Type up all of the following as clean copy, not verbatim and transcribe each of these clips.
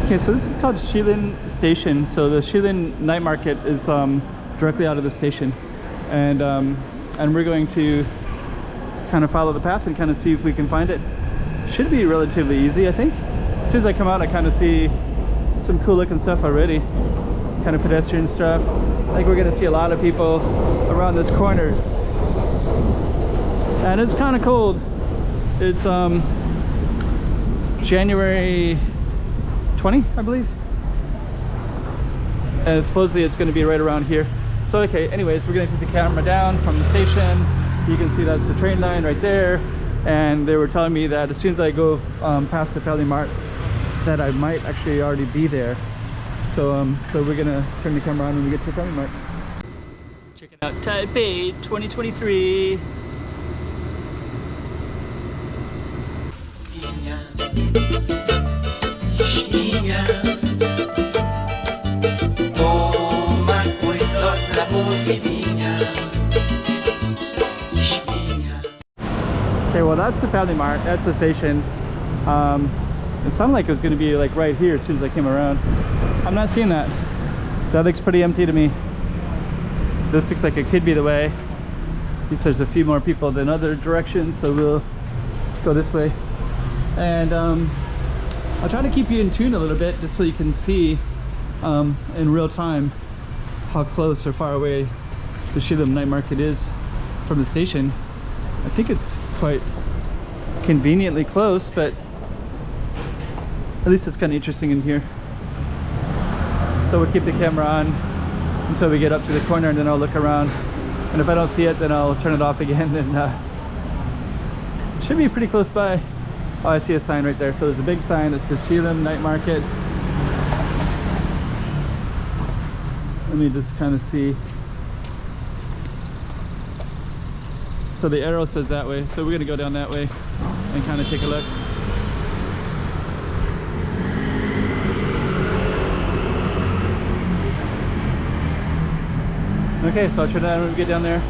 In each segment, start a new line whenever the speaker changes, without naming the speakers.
Okay, so this is called Shilin Station. So the Shilin night market is directly out of the station, and we're going to kind of follow the path and kind of see if we can find it. Should be relatively easy, I think. As soon as I come out, I kind of see some cool looking stuff already, kind of pedestrian stuff. I think we're gonna see a lot of people around this corner, and it's kind of cold. It's January 20, I believe, and supposedly it's going to be right around here. So okay, anyways, we're going to take the camera down from the station. You can see that's the train line right there, and they were telling me that as soon as I go past the Family Mart, that I might actually already be there. So so we're gonna turn the camera on when we get to the Family Mart. Checking out Taipei 2023. Okay, well that's the Family Mart, that's the station. It sounded like it was going to be like right here as soon as I came around. I'm not seeing that. That looks pretty empty to me. This looks like it could be the way. At least there's a few more people than other directions, so we'll go this way. And I'll try to keep you in tune a little bit just so you can see in real time how close or far away the Shilin night market is from the station. I think it's quite conveniently close, but at least it's kind of interesting in here. So we'll keep the camera on until we get up to the corner, and then I'll look around, and if I don't see it, then I'll turn it off again. And should be pretty close by. Oh, I see a sign right there. So there's a big sign that says Shilin night market. Let me just kind of see. So the arrow says that way, so we're gonna go down that way and kind of take a look. Okay, so I'll turn it on when we get down there.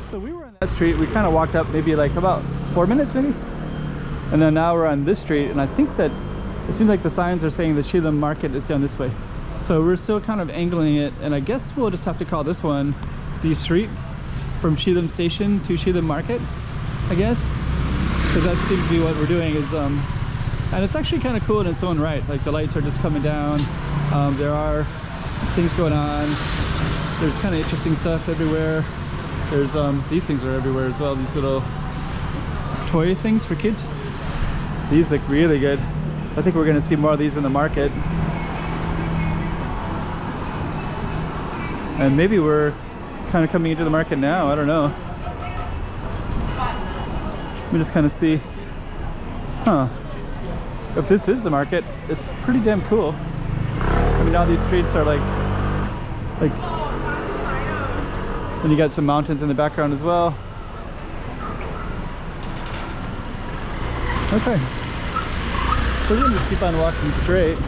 So we were on that street, we kind of walked up maybe like about 4 minutes maybe, and then now we're on this street, and I think that it seems like the signs are saying the Shilin market is down this way. So we're still kind of angling it, and I guess we'll just have to call this one the street from Shilin station to Shilin market, I guess, because that seems to be what we're doing. Is and it's actually kind of cool in its own right. Like the lights are just coming down, there are things going on, there's kind of interesting stuff everywhere. There's these things are everywhere as well, these little toy things for kids. These look really good. I think we're going to see more of these in the market, and maybe we're kind of coming into the market now, I don't know. Let me just kind of see. If this is the market, it's pretty damn cool. I mean, all these streets are like and you got some mountains in the background as well. Okay, so we're gonna just keep on walking straight.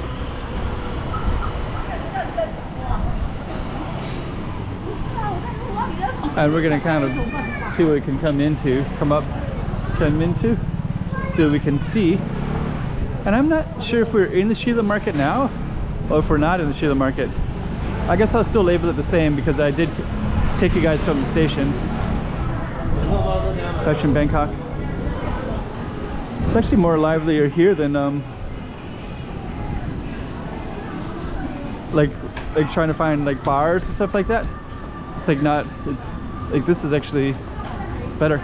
And we're gonna kind of see what we can come into, see what we can see. And I'm not sure if we're in the Shilin market now, or if we're not in the Shilin market. I guess I'll still label it the same because I did take you guys from the station. Fashion Bangkok. It's actually more livelier here than like trying to find like bars and stuff like that. It's like not, it's like this is actually better.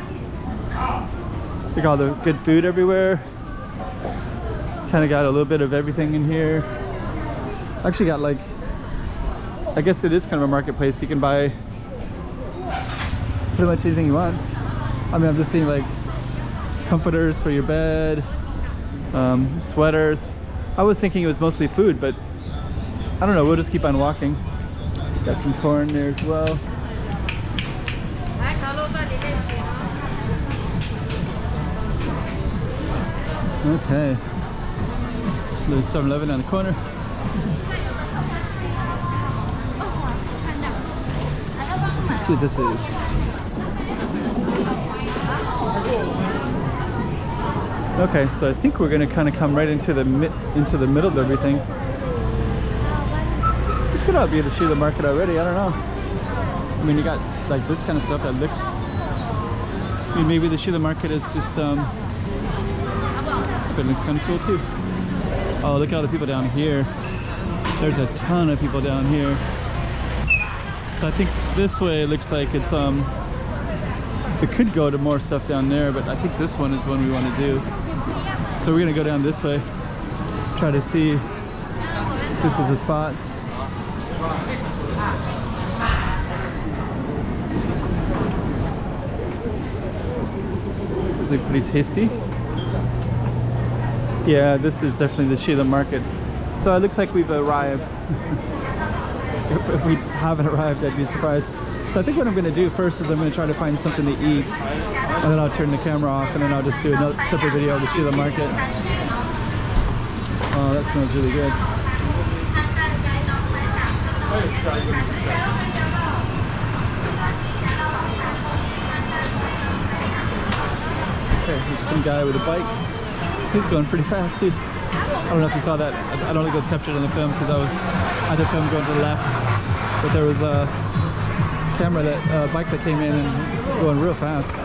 Like all the good food everywhere. Kind of got a little bit of everything in here. Actually got like, I guess it is kind of a marketplace. You can buy pretty much anything you want. I mean, I'm just seeing like comforters for your bed, sweaters. I was thinking it was mostly food, but I don't know, we'll just keep on walking. Got some corn there as well. Okay. There's 7-Eleven on the corner. Let's see what this is. Okay, so I think we're gonna kind of come right into the middle of everything. This could all be the Shilin market already. I don't know. I mean, you got like this kind of stuff that looks. I mean, maybe the Shilin market is just. It looks kind of cool too. Oh, look at all the people down here. There's a ton of people down here. So I think this way looks like it's it could go to more stuff down there, but I think this one is one we want to do. So we're gonna go down this way, try to see if this is a spot. Is it pretty tasty? Yeah, this is definitely the Shilin market. So it looks like we've arrived. If we haven't arrived, I'd be surprised. So I think what I'm going to do first is I'm going to try to find something to eat, and then I'll turn the camera off, and then I'll just do another separate video of the Shilin market. Oh, that smells really good. Okay, there's some guy with a bike. He's going pretty fast, dude. I don't know if you saw that. I don't think it was captured on the film because I had the film going to the left. But there was a camera bike that came in and going real fast.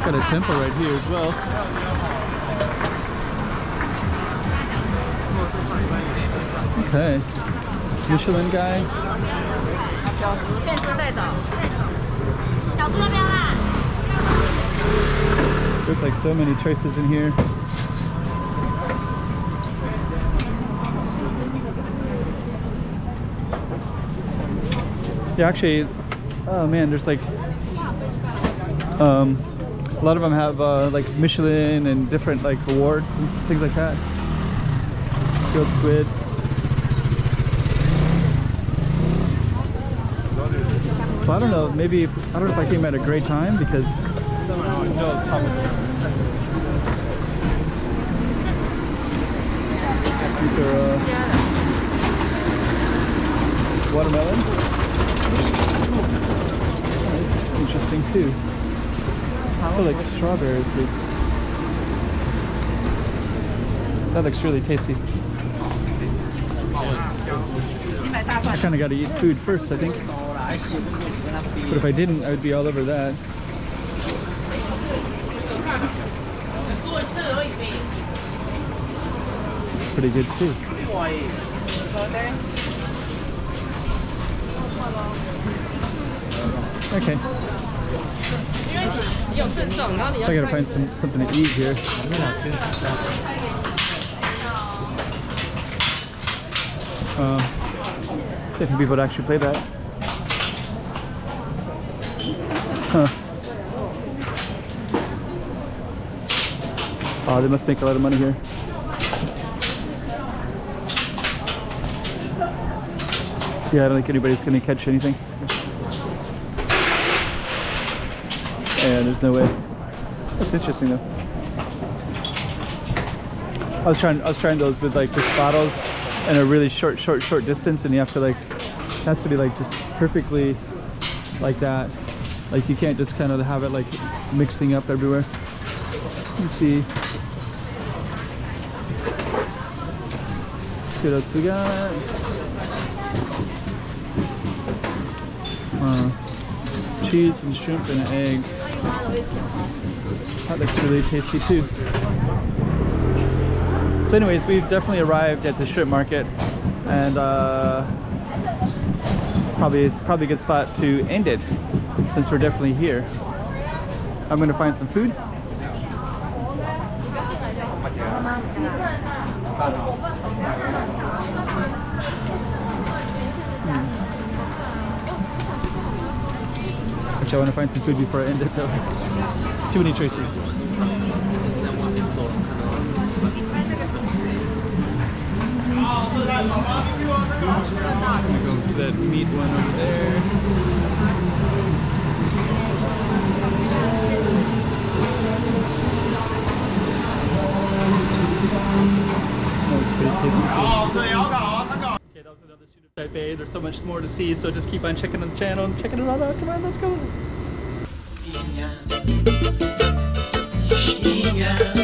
Got a temple right here as well. Okay. Michelin guy. There's like so many choices in here. Yeah, actually, oh man, there's like a lot of them have like Michelin and different like awards and things like that. Grilled squid. So I don't know, maybe I don't know if I came at a great time because these are watermelon. Oh, that's interesting too. I feel like strawberries. That looks really tasty. I kind of got to eat food first, I think. But if I didn't, I would be all over that. It's pretty good too. Okay. I gotta find something to eat here. I think people would actually play that. Huh. Oh, they must make a lot of money here. Yeah, I don't think anybody's gonna catch anything. Yeah, there's no way. That's interesting though. I was trying those with like just bottles and a really short distance, and you have to like, it has to be like just perfectly like that. Like you can't just kind of have it like mixing up everywhere. Let's see. Let's see what else we got. Cheese and shrimp and an egg. That looks really tasty too. So anyways, we've definitely arrived at the shrimp market, and probably a good spot to end it since we're definitely here. I'm gonna find some food. Actually, I want to find some food before I end it though. Too many choices. I'm gonna go to that meat one over there. That was pretty tasty too. Okay, that was another shoot of Taipei. There's so much more to see, so just keep on checking the channel and checking it all out. Come on, let's go.
Shilin